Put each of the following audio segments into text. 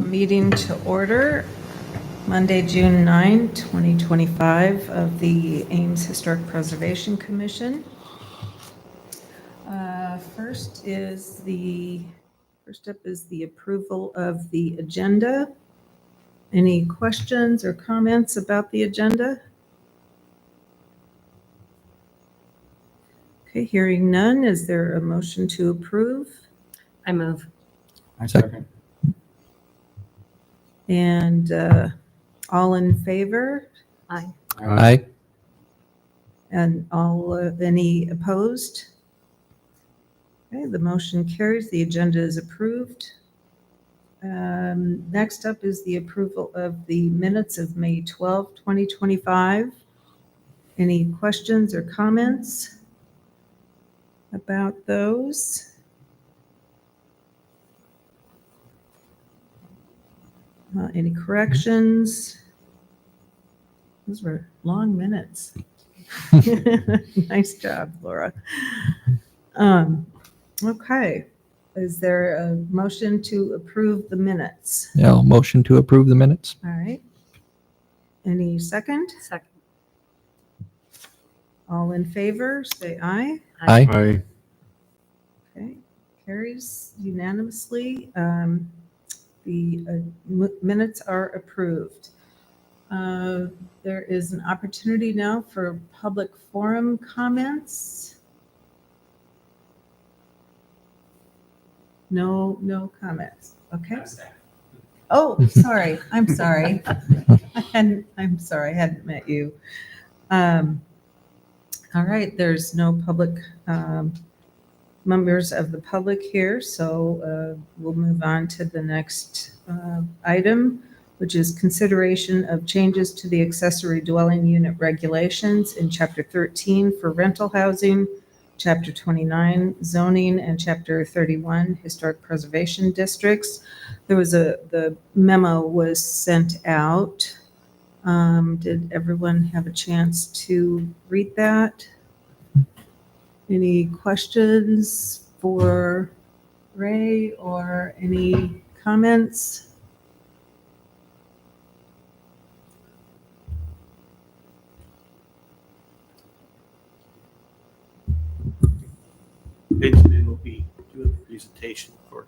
Meeting to order, Monday, June 9, 2025, of the Ames Historic Preservation Commission. First up is the approval of the agenda. Any questions or comments about the agenda? Okay, hearing none, is there a motion to approve? I move. I second. And all in favor? Aye. Aye. And any opposed? Okay, the motion carries. The agenda is approved. Next up is the approval of the minutes of May 12, 2025. Any questions or comments about those? Any corrections? Those were long minutes. Nice job, Laura. Okay. Is there a motion to approve the minutes? Yeah, I'll motion to approve the minutes. All right. Any second? Second. All in favor, say aye. Aye. Aye. Okay, carries unanimously. The minutes are approved. There is an opportunity now for public forum comments. No comments. Okay. Oh, sorry. I'm sorry. I hadn't met you. All right. There's no public members of the public here, so we'll move on to the next item, which is consideration of changes to the accessory dwelling unit regulations in Chapter 13 for rental housing, Chapter 29 zoning, and Chapter 31 historic preservation districts. The memo was sent out. Did everyone have a chance to read that? Any questions for Ray or any comments? Benjamin will be doing the presentation for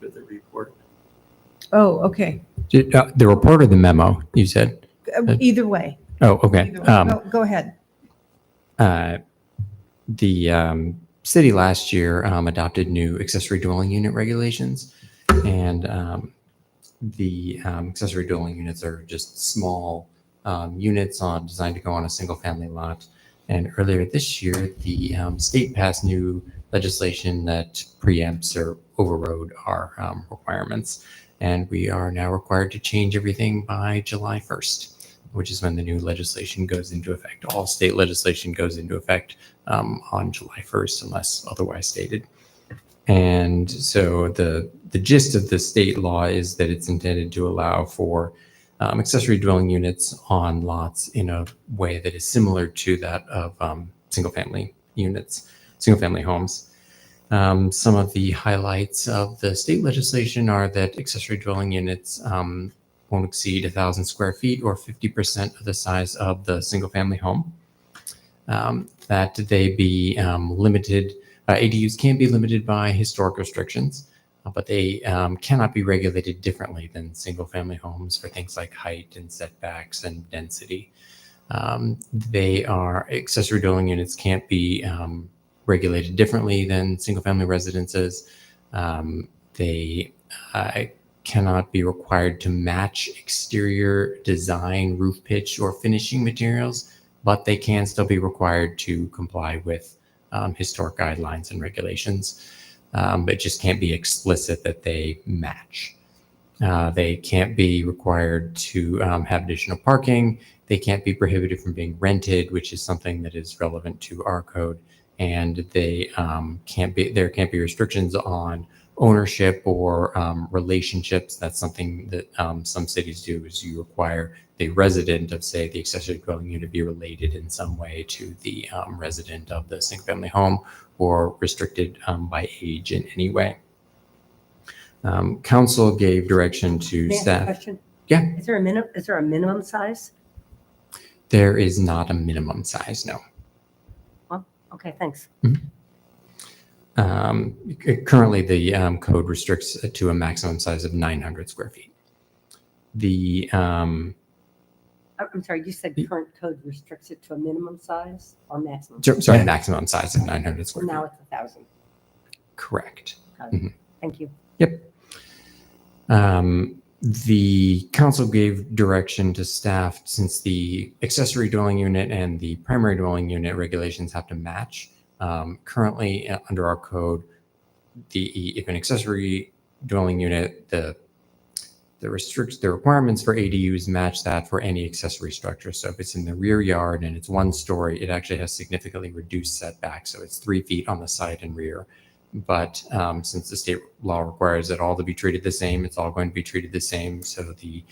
the report. Oh, okay. The report or the memo, you said? Either way. Oh, okay. Either way. Go ahead. The city last year adopted new accessory dwelling unit regulations, and the accessory dwelling units are just small units designed to go on a single family lot. And earlier this year, the state passed new legislation that preempts or overrode our requirements. And we are now required to change everything by July 1st, which is when the new legislation goes into effect. All state legislation goes into effect on July 1st, unless otherwise stated. And so the gist of the state law is that it's intended to allow for accessory dwelling units on lots in a way that is similar to that of single-family units, single-family homes. Some of the highlights of the state legislation are that accessory dwelling units won't exceed 1,000 square feet or 50% of the size of the single-family home. That they be limited, ADUs can be limited by historic restrictions, but they cannot be regulated differently than single-family homes for things like height and setbacks and density. Accessory dwelling units can't be regulated differently than single-family residences. They cannot be required to match exterior design, roof pitch, or finishing materials, but they can still be required to comply with historic guidelines and regulations. But it just can't be explicit that they match. They can't be required to have additional parking. They can't be prohibited from being rented, which is something that is relevant to our code. And there can't be restrictions on ownership or relationships. That's something that some cities do, is you require the resident of, say, the accessory dwelling unit be related in some way to the resident of the single family home, or restricted by age in any way. Council gave direction to May I ask a staff. question? Yeah. Is there a minimum size? There is not a minimum size, no. Okay, thanks. Currently, the code restricts it to a maximum size of 900 square feet. I'm sorry, you said current code restricts it to a minimum size or maximum? Sorry, maximum size of 900 So square now feet. it's 1,000. Correct. Got it. Mhm. Thank you. The council gave direction to staff, since the accessory dwelling unit and the primary dwelling unit regulations have to match. Currently, under our code, if an accessory dwelling unit, the requirements for ADUs match that for any accessory structure. So if it's in the rear yard and it's 1 story, it actually has significantly reduced setbacks. So it's 3 feet on the side and rear. But since the state law requires it all to be treated the same, it's all going to be treated the same. So the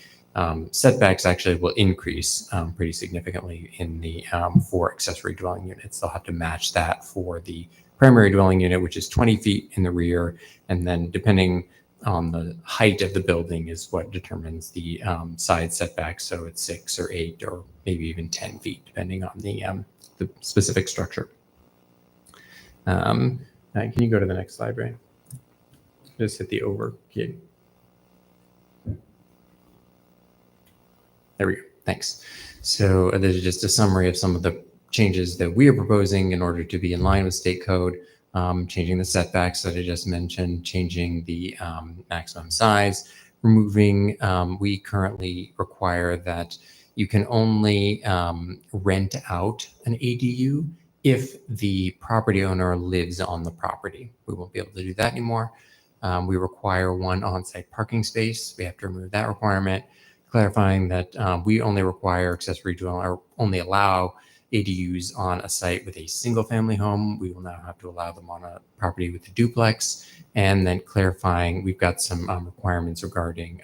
setbacks actually will increase pretty significantly in the for accessory dwelling units. They'll have to match that for the primary dwelling unit, which is 20 feet in the rear. And then depending on the height of the building is what determines the side setback. So it's 6 or 8 or maybe even 10 feet, depending on the specific structure. Can you go to the next slide, Ray? Just hit the over key. There we go. Thanks. So this is just a summary of some of the changes that we are proposing in order to be in line with state code, changing the setbacks that I just mentioned, changing the maximum size, removing, we currently require that you can only rent out an ADU if the property owner lives on the property. We won't be able to do that anymore. We require 1 on-site parking space. We have to remove that requirement, clarifying that we only require accessory dwelling, or only allow ADUs on a site with a single family home. We will now have to allow them on a property with a duplex. And then clarifying, we've got some requirements regarding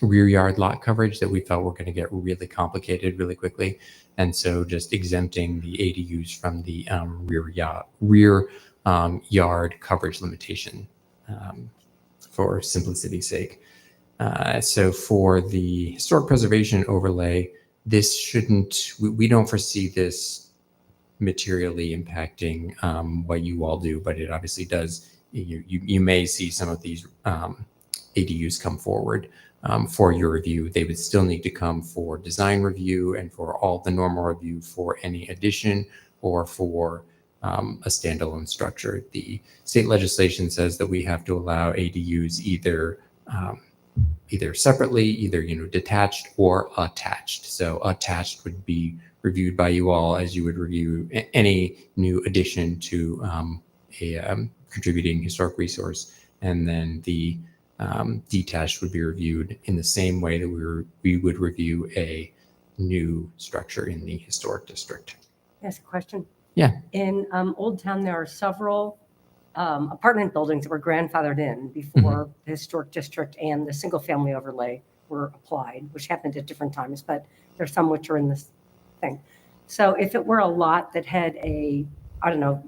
rear yard lot coverage that we felt were going to get really complicated really quickly. And so just exempting the ADUs from the rear yard coverage limitation for simplicity's sake. So for the historic preservation overlay, this shouldn't, we don't foresee this materially impacting what you all do, but it obviously does. You may see some of these ADUs come forward for your review. They would still need to come for design review and for all the normal review for any addition or for a standalone structure. The state legislation says that we have to allow ADUs either separately, either detached or attached. So attached would be reviewed by you all as you would review any new addition to a contributing historic resource, and then the detached would be reviewed in the same way that we would review a new structure in the historic district. Ask a question. Yeah. In Old Town, there are several apartment buildings that were grandfathered in before the historic district and the single family overlay were applied, which happened at different times, but there's some which are in this thing. So if it were a lot that had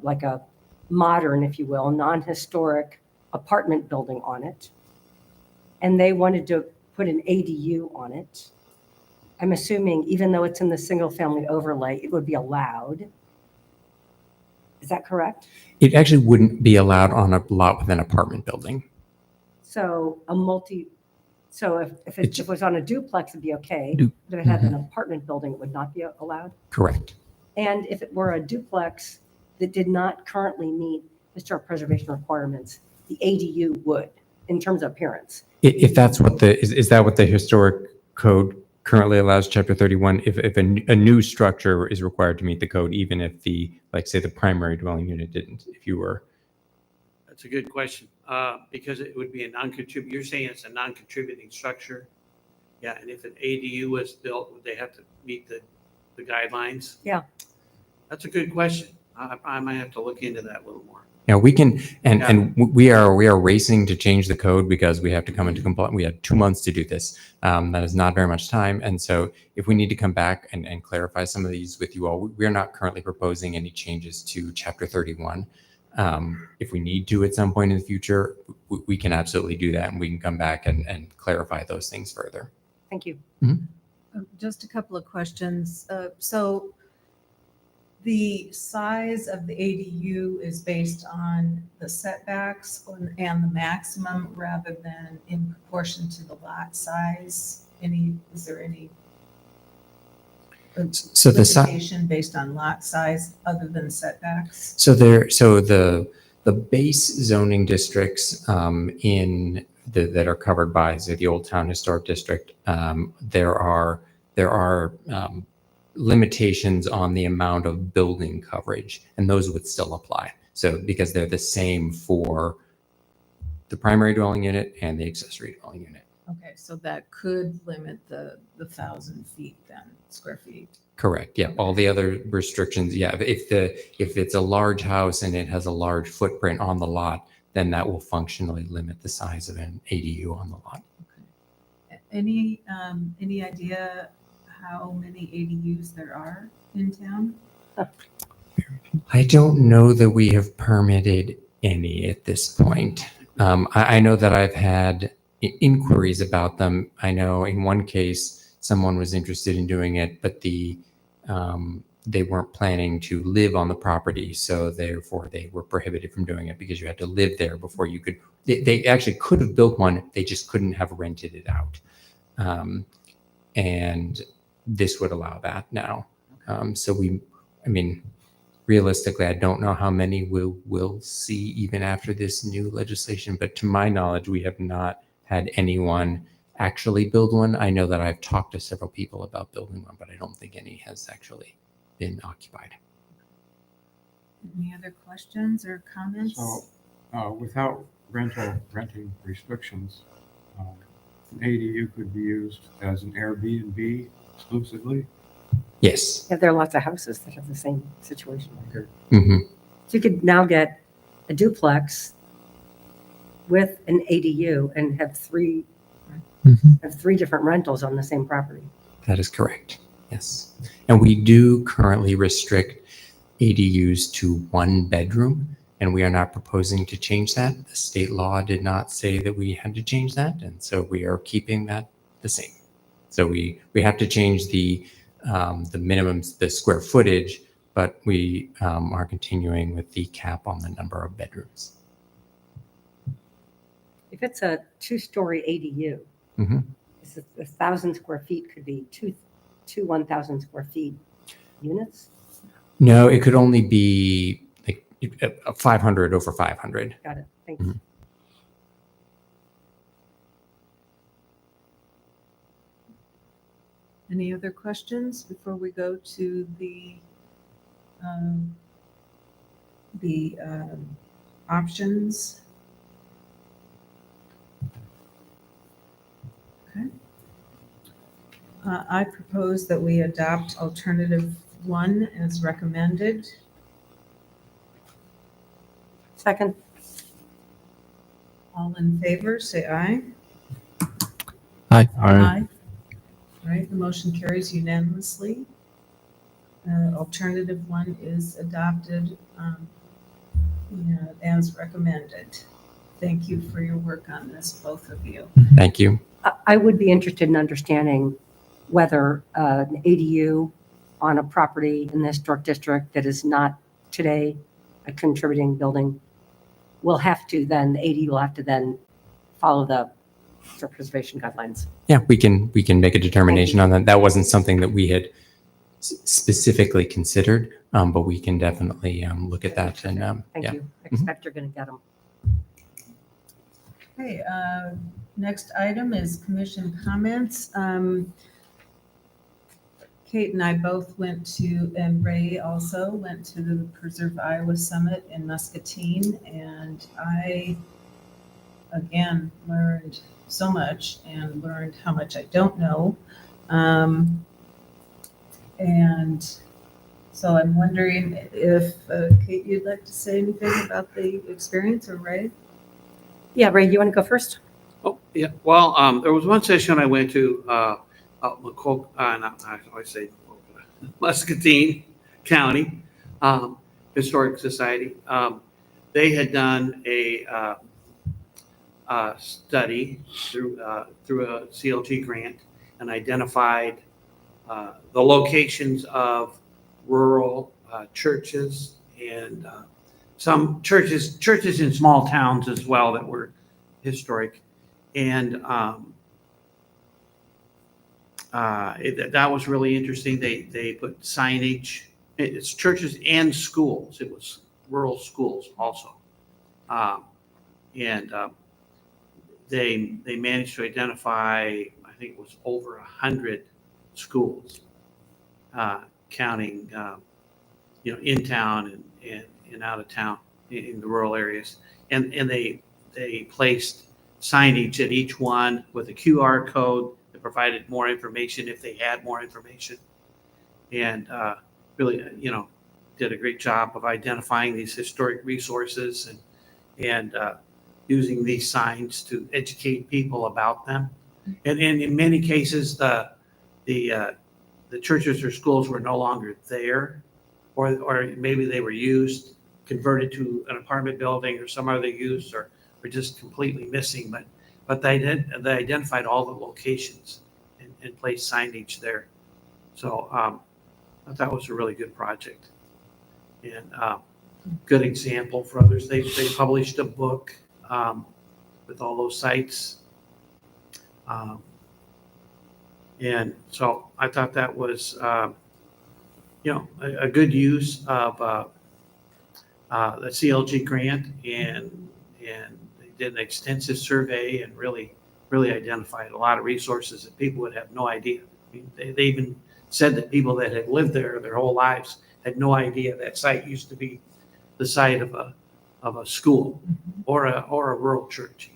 like a modern, if you will, non-historic apartment building on it, and they wanted to put an ADU on it, I'm assuming even though it's in the single family overlay, it would be allowed. Is that correct? It actually wouldn't be allowed on a lot with an apartment building. So if it was on a duplex, it'd be okay. But if it had an apartment building, it would not be allowed. Correct. And if it were a duplex that did not currently meet historic preservation requirements, the ADU would, in terms of appearance. If that's what is that what the historic code currently allows, Chapter 31? If a new structure is required to meet the code, even if the primary dwelling unit didn't, if you were. That's a good question, because it would be a non-contributing, you're saying it's a non-contributing structure? Yeah, and if an ADU was built, would they have to meet the guidelines? Yeah. That's a good question. I might have to look into that a little more. Yeah, we can, and we are racing to change the code because we have to come into compliance. We have 2 months to do this. That is not very much time. And so if we need to come back and clarify some of these with you all, we are not currently proposing any changes to Chapter 31. If we need to at some point in the future, we can absolutely do that, and we can come back and clarify those things further. Thank you. Just a couple of questions. So the size of the ADU is based on the setbacks and the maximum rather than in proportion to the lot size? Is there any So the si- limitation based on lot size other than setbacks? So the base zoning districts that are covered by, say, the Old Town Historic District, there are limitations on the amount of building coverage, and those would still apply. So because they're the same for the primary dwelling unit and the accessory dwelling unit. Okay, so that could limit the 1,000 feet then, square feet. Correct. Yeah. All the other restrictions. Yeah. If it's a large house and it has a large footprint on the lot, then that will functionally limit the size of an ADU on the lot. Any idea how many ADUs there are in town? I don't know that we have permitted any at this point. I know that I've had inquiries about them. I know in one case, someone was interested in doing it, but they weren't planning to live on the property. So therefore they were prohibited from doing it because you had to live there before you could. They actually could have built one. They just couldn't have rented it out. And this would allow that now. Realistically, I don't know how many we'll see even after this new legislation, but to my knowledge, we have not had anyone actually build one. I know that I've talked to several people about building one, but I don't think any has actually been occupied. Any other questions or comments? So, without renting restrictions, an ADU could be used as an Airbnb exclusively. Yes. Yeah, there are lots of houses that have the same situation. Hmm. So you could now get a duplex with an ADU and have three different rentals on the same property. That is correct. Yes. And we do currently restrict ADUs to 1 bedroom, and we are not proposing to change that. The state law did not say that we had to change that, and so we are keeping that the same. So we have to change the minimums, the square footage, but we are continuing with the cap on the number of bedrooms. If it's a 2-story ADU, Mhm. 1,000 square feet could be two 1,000 square feet units. No, it could only be like 500 over 500. Got it. Thanks. Mhm. Any other questions before we go to the options? Okay. I propose that we adopt alternative 1 as recommended. Second. All in favor, say aye. Aye. Aye. All right, the motion carries unanimously. Alternative 1 is adopted as recommended. Thank you for your work on this, both of you. Thank you. I would be interested in understanding whether an ADU on a property in the historic district that is not today a contributing building will have to then, the ADU will have to then follow the historic preservation guidelines. Yeah, we can make a determination on that. That wasn't something that we had specifically considered, but we can definitely look at that. And Thank yeah. you. I expect you're going to get them. Okay, next item is commission comments. Kate and I both went to, and Ray also went to the Preserve Iowa Summit in Muscatine, and I, again, learned so much and learned how much I don't know. And so I'm wondering if, Kate, you'd like to say anything about the experience, or Ray? Yeah, Ray, you want to go first? Oh, yeah. Well, there was one session I went to, Muscatine County Historic Society. they had done a study through a CLG grant and identified the locations of rural churches and some churches in small towns as well that were historic. And that was really interesting. They put signage. It's churches and schools. It was rural schools also. And they managed to identify, I think it was over 100 schools, counting, in town and out of town in the rural areas. And they placed signage at each one with a QR code that provided more information if they had more information. And really, did a great job of identifying these historic resources and using these signs to educate people about them. And in many cases, the churches or schools were no longer there, or maybe they were used, converted to an apartment building or some other use, or just completely missing. But they identified all the locations and placed signage there. So I thought that was a really good project and good example for others. They published a book with all those sites. And so I thought that was, a good use of the CLG grant, and they did an extensive survey and really identified a lot of resources that people would have no idea. I mean, they even said that people that had lived there their whole lives had no idea that site used to be the site of a school or a rural church.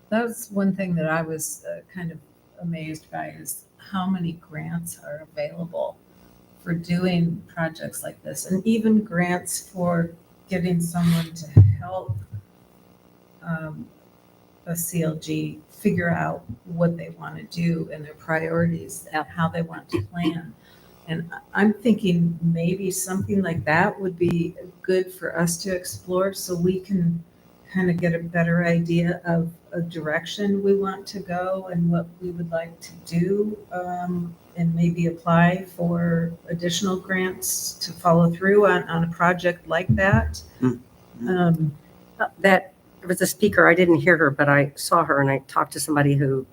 That's one thing that I was kind of amazed by, is how many grants are available for doing projects like this, and even grants for getting someone to help a CLG figure out what they want to do and their priorities and how they want to plan. And I'm thinking maybe something like that would be good for us to explore, so we can kind of get a better idea of a direction we want to go and what we would like to do, and maybe apply for additional grants to follow through on a project like that. That there was a speaker, I didn't hear her, but I saw her and I talked to somebody who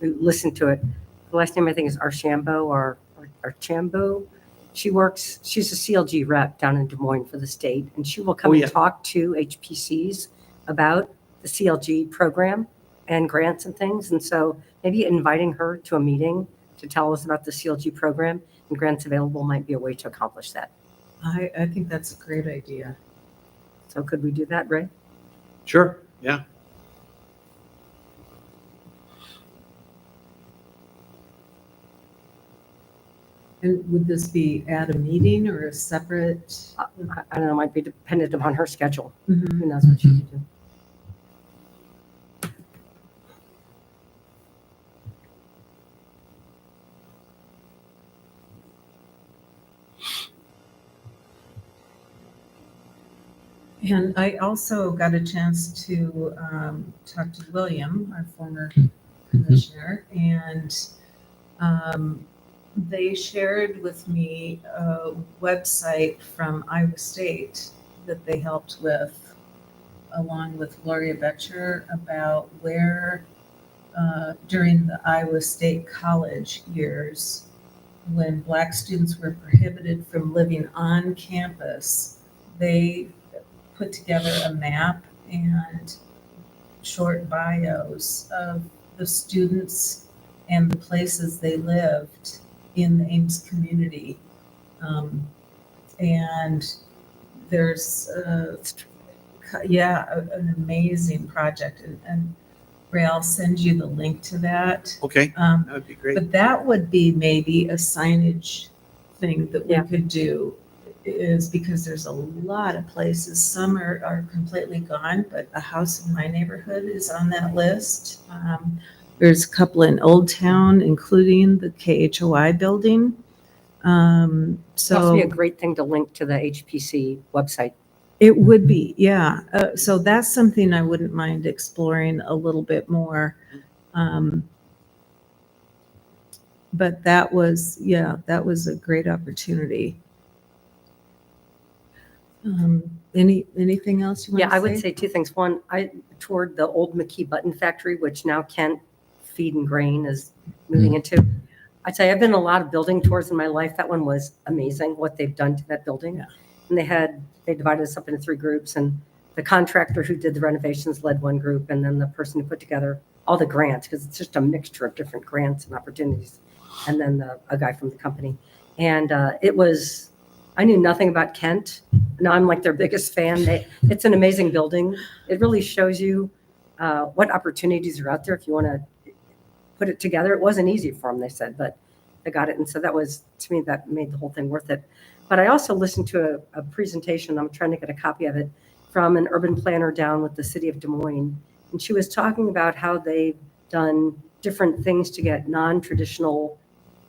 listened to it. The last name I think is Archambault or Archambault. She's a CLG rep down in Des Moines for the state, and she will come Oh, yeah. and talk to HPCs about the CLG program and grants and things. And so maybe inviting her to a meeting to tell us about the CLG program and grants available might be a way to accomplish that. I think that's a great idea. So could we do that, Ray? Sure, yeah. And would this be at a meeting or a separate? I don't know, might be dependent upon her schedule. Mhm. Who knows what she could do. And I also got a chance to talk to William, our former commissioner, and they shared with me a website from Iowa State that they helped with, along with Gloria Betcher, about where during the Iowa State college years, when Black students were prohibited from living on campus, they put together a map and short bios of the students and the places they lived in the Ames community. And there's, an amazing project. And Ray, I'll send you the link to that. Okay, that would be great. But that would be maybe a signage thing that we Yeah. could do, is because there's a lot of places. Some are completely gone, but a house in my neighborhood is on that list. There's a couple in Old Town, including the KHOI building. It'd also be a So great thing to link to the HPC website. it would be, yeah. So that's something I wouldn't mind exploring a little bit more. But that was, yeah, that was a great opportunity. Anything else you want to say? Yeah, I would say two things. One, I toured the old McKee Button Factory, which now Kent Feed and Grain is moving into. I'd say I've been on a lot of building tours in my life. That one was amazing, what they've done to that building. Yeah. And they divided us up into 3 groups, and the contractor who did the renovations led one group, and then the person who put together all the grants, because it's just a mixture of different grants and opportunities, and then a guy from the company. And I knew nothing about Kent. Now I'm like their biggest fan. It's an amazing building. It really shows you what opportunities are out there if you want to put it together. It wasn't easy for them, they said, but they got it. And so that was, to me, that made the whole thing worth it. But I also listened to a presentation, I'm trying to get a copy of it, from an urban planner down with the city of Des Moines. And she was talking about how they've done different things to get non-traditional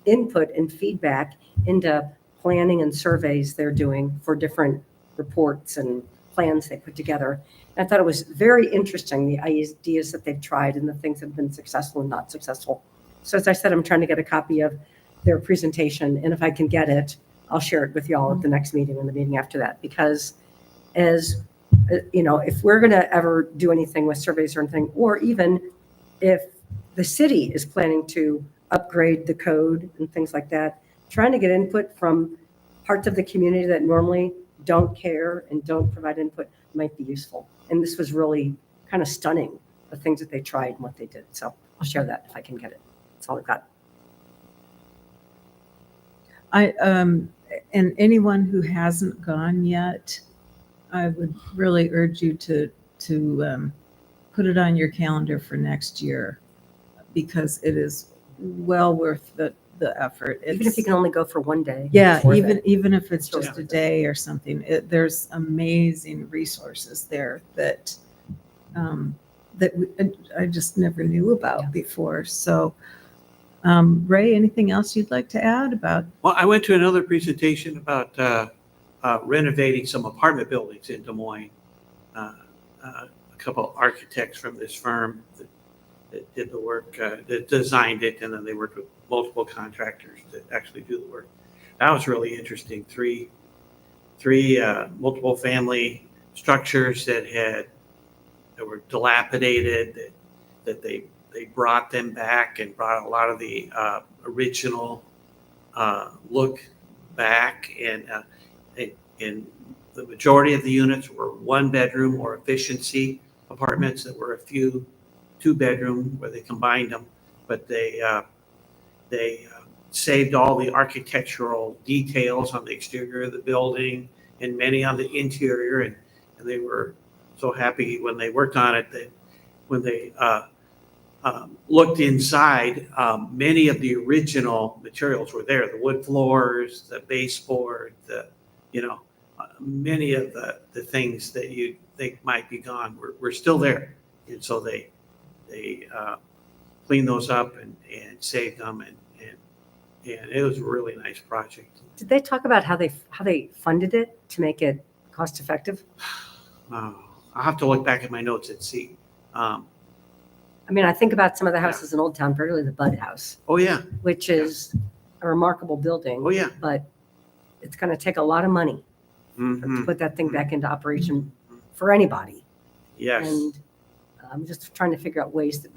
input and feedback into planning and surveys they're doing for different reports and plans they put together. And I thought it was very interesting, the ideas that they've tried and the things that have been successful and not successful. So as I said, I'm trying to get a copy of their presentation, and if I can get it, I'll share it with y'all at the next meeting and the meeting after that, because as you know, if we're going to ever do anything with surveys or anything, or even if the city is planning to upgrade the code and things like that, trying to get input from parts of the community that normally don't care and don't provide input might be useful. And this was really kind of stunning, the things that they tried and what they did. So I'll share that if I can get it. That's all I've got. And anyone who hasn't gone yet, I would really urge you to put it on your calendar for next year, because it is well worth the effort. Even if you can only go for one day. Yeah, it's worth it. even if it's just Yeah. a day or something, there's amazing resources there that I just never knew about Yeah. before. So, Ray, anything else you'd like to add about? Well, I went to another presentation about renovating some apartment buildings in Des Moines. A couple architects from this firm that did the work, that designed it, and then they worked with multiple contractors that actually do the work. That was really interesting. Three multiple family structures that were dilapidated, that they brought them back and brought a lot of the original look back, and the majority of the units were 1-bedroom or efficiency apartments that were a few 2-bedroom where they combined them, but they saved all the architectural details on the exterior of the building and many on the interior, and they were so happy when they worked on it that when they looked inside, many of the original materials were there: the wood floors, the baseboard, many of the things that you think might be gone were still there, and so they cleaned those up and saved them, and it was a really nice project. Did they talk about how they funded it to make it cost effective? I'll have to look back at my notes and see. I mean, I think about some of the houses in Old Town, particularly the Bud House, Oh yeah, which is a remarkable building, oh yeah. but it's going to take a lot of money to Mhm. put that thing back into operation for anybody. Yes. And I'm just trying to figure out ways that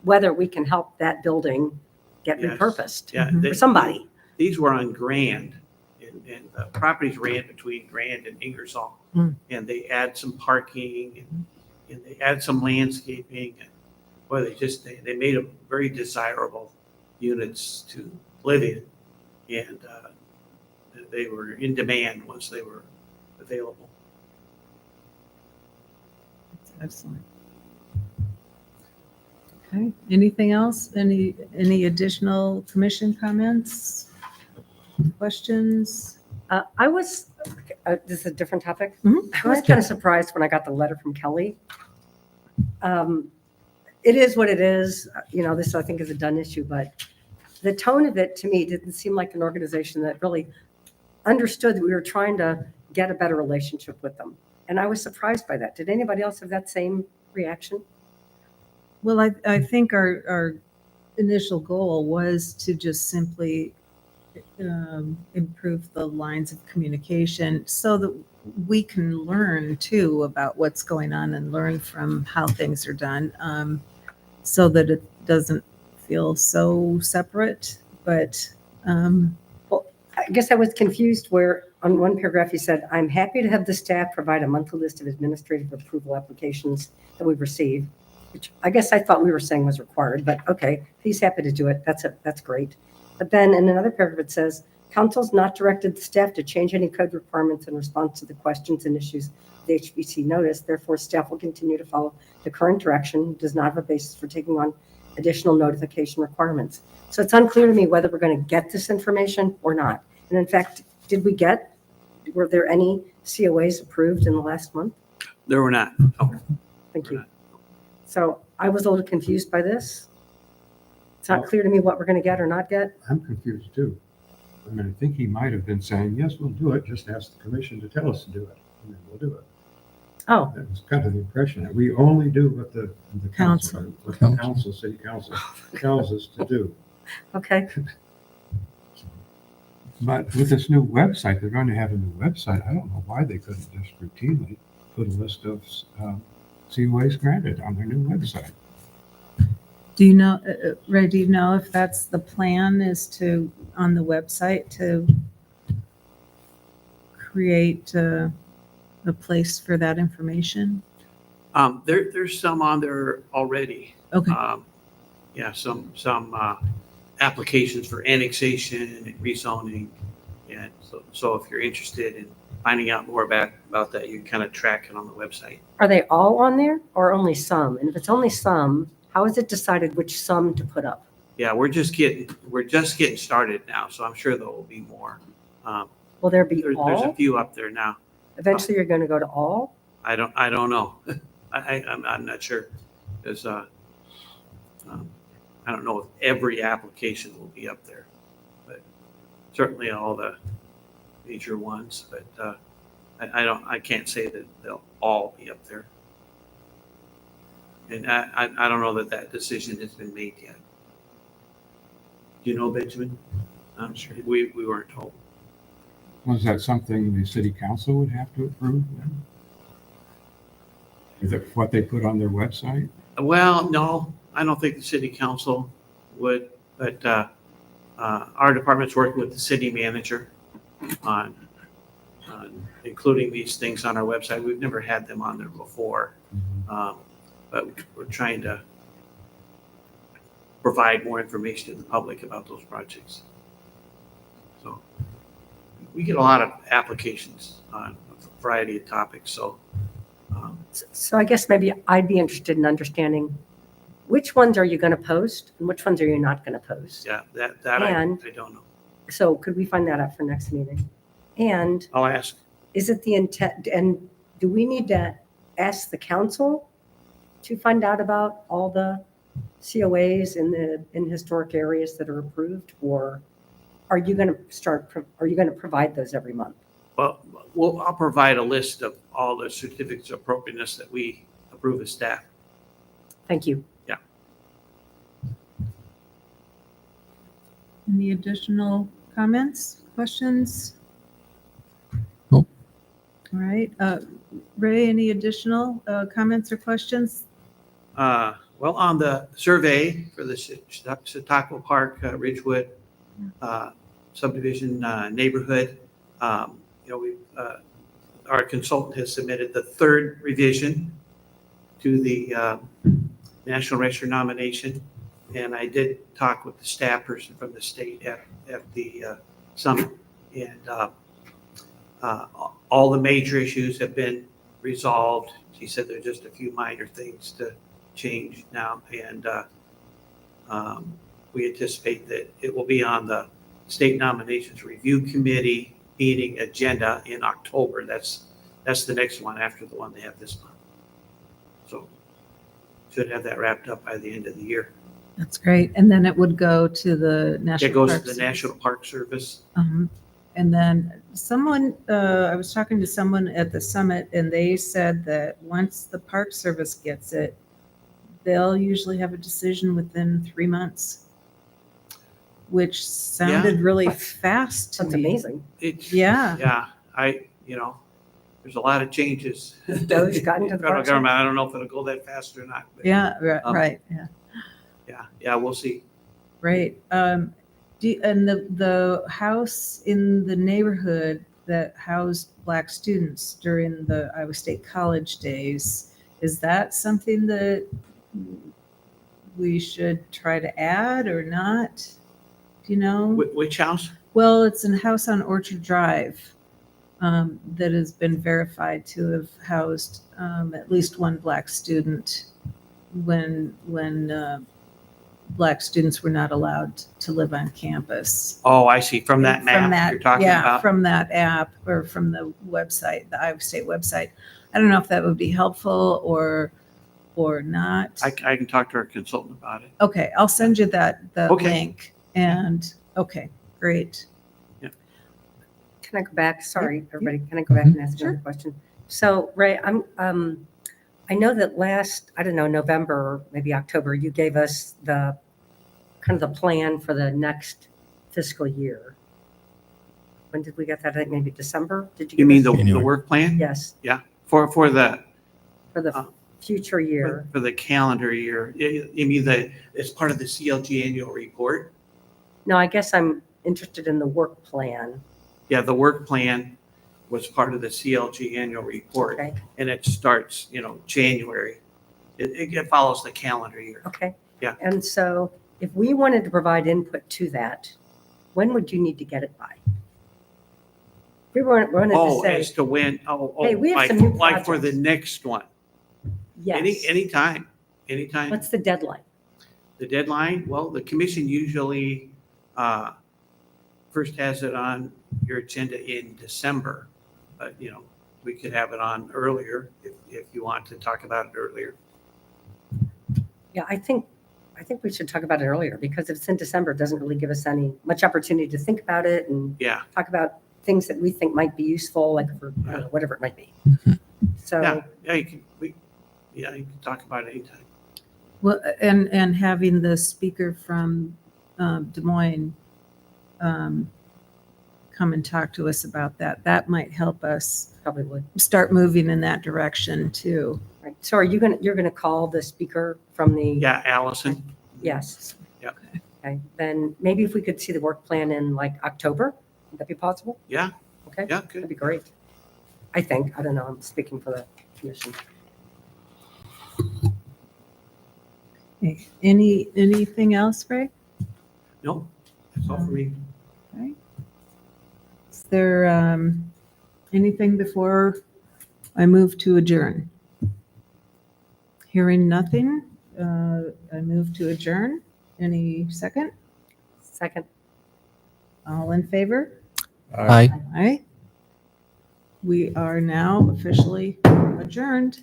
whether we can help that building get Yes. repurposed Yeah. Mhm. for somebody. These were on Grand, and the properties ran between Grand and Ingersoll. Mm. And they add some parking, and they add some landscaping, and boy, they made them very desirable units to live in, and they were in demand once they were available. Excellent. Okay, anything else? Any additional commission comments? Questions? I was, this is a different topic. Mhm. I was kind of surprised when I got the letter from Kelly. It is what it is. This I think is a done issue, but the tone of it to me didn't seem like an organization that really understood that we were trying to get a better relationship with them. And I was surprised by that. Did anybody else have that same reaction? Well, I think our initial goal was to just simply improve the lines of communication so that we can learn too about what's going on and learn from how things are done, so that it doesn't feel so separate. But I guess I was confused where on one paragraph you said, I'm happy to have the staff provide a monthly list of administrative approval applications that we've received, which I guess I thought we were saying was required, but okay, if he's happy to do it, that's great. But then in another paragraph, it says, council's not directed the staff to change any code requirements in response to the questions and issues of the HBC notice. Therefore, staff will continue to follow the current direction, does not have a basis for taking on additional notification requirements. So it's unclear to me whether we're going to get this information or not. And in fact, were there any COAs approved in the last month? There were not. Oh, Thank you. So I was a little confused by this. It's not clear to me what we're going to get or not get. I'm confused too. I mean, I think he might have been saying, yes, we'll do it, just ask the commission to tell us to do it, and then we'll do it. Oh, That was kind of the impression, that we only do what the council, what the council, city council tells us to do. okay. But with this new website, they're going to have a new website. I don't know why they couldn't just routinely put a list of COAs granted on their new website. do you know, Ray, do you know if that's the plan, is to, on the website, to create a place for that information? There's some on there already. Okay. Yeah, some applications for annexation and rezoning. And so if you're interested in finding out more about that, you kind of track it on the website. Are they all on there or only some? And if it's only some, how is it decided which some to put up? Yeah, we're just getting started now, so I'm sure there will be more. Will there be There's a all? few up there now. Eventually, you're going to go to all? I don't know. I'm not sure. There's I don't know if every application will be up there, but certainly all the major ones. But I can't say that they'll all be up there. And I don't know that decision has been made yet. Do you know, Benjamin? I'm sure we weren't told. Was that something the city council would have to approve then? Is it what they put on their website? Well, no, I don't think the city council would, but our department's working with the city manager on including these things on our website. We've never had them on there before, but we're trying to provide more information to the public about those projects. So we get a lot of applications on a variety of topics, so So I guess maybe I'd be interested in understanding which ones are you going to post and which ones are you not going to post? yeah, that And- I don't know. So could we find that out for next meeting? And I'll ask. is it the intent, and do we need to ask the council to find out about all the COAs in historic areas that are approved? Or are you going to provide those every month? Well, I'll provide a list of all the certificates of appropriateness that we approve as staff. Thank you. Any additional comments, questions? Nope. All right. Ray, any additional comments or questions? Well, on the survey for the Chautauqua Park Ridgewood subdivision neighborhood, our consultant has submitted the third revision to the National Register nomination. And I did talk with the staff person from the state at the summit. And all the major issues have been resolved. She said there are just a few minor things to change now. And we anticipate that it will be on the State Nominations Review Committee meeting agenda in October. That's the next one after the one they have this month. So should have that wrapped up by the end of the year. That's great. And then it would go to the National It goes Park to the Service. National Park Service. And then I was talking to someone at the summit, and they said that once the Park Service gets it, they'll usually have a decision within 3 months, which sounded really fast to That's me. amazing. It's, Yeah. yeah, there's a lot of changes. Doge got into the Federal Park government, I don't know if it'll go that fast or not. but Yeah, right, yeah. Yeah, we'll see. Great. And the house in the neighborhood that housed Black students during the Iowa State College days, is that something that we should try to add or not? Do you know? Which house? Well, it's a house on Orchard Drive that has been verified to have housed at least one Black student when Black students were not allowed to live on campus. Oh, I see, from that From map you're talking yeah, about. from that app or from the website, the Iowa State website. I don't know if that would be helpful or not. I can talk to our consultant about it. Okay, I'll send you the Okay. link. And, okay, great. Can I go back? Sorry, everybody. Can I go back and ask Sure. another question? So, Ray, I know that last, I don't know, November, or maybe October, you gave us the kind of the plan for the next fiscal year. When did we get that? I think maybe December? Did you? You give mean us- the January. work plan? Yes, For for Uh, the future year. the calendar year? You mean it's part of the CLG annual report? No, I guess I'm interested in the work plan. Yeah, the work plan was part of the CLG annual report. Okay. And it starts, January. It follows the calendar year. Okay. Yeah. And so if we wanted to provide input to that, when would you need to get it by? If we wanted to Oh, say, as to when, Hey, we have like, some new like for the projects. next one. yes, Anytime. what's the deadline? The deadline, well, the commission usually first has it on your agenda in December. But, we could have it on earlier if you want to talk about it earlier. Yeah, I think we should talk about it earlier because if it's in December, it doesn't really give us much opportunity to think about it and Yeah, talk about things that we think might be useful, like for I don't know, whatever it might be. So yeah, you can talk about it anytime. Well, and having the speaker from Des Moines come and talk to us about that might help us probably would. start moving in that direction too. Right. So you're gonna call the speaker from the? Yeah, Allison. Yes. Yep. Okay, then maybe if we could see the work plan in like October, would that be possible? Yeah, Okay, yeah, that'd good. be great. I think, I don't know, I'm speaking for the commission. Okay. Anything else, Ray? No, that's all for me. Is there anything before I move to adjourn? Hearing nothing, I move to adjourn. Any second? Second. All in favor? Aye. Aye. We are now officially adjourned.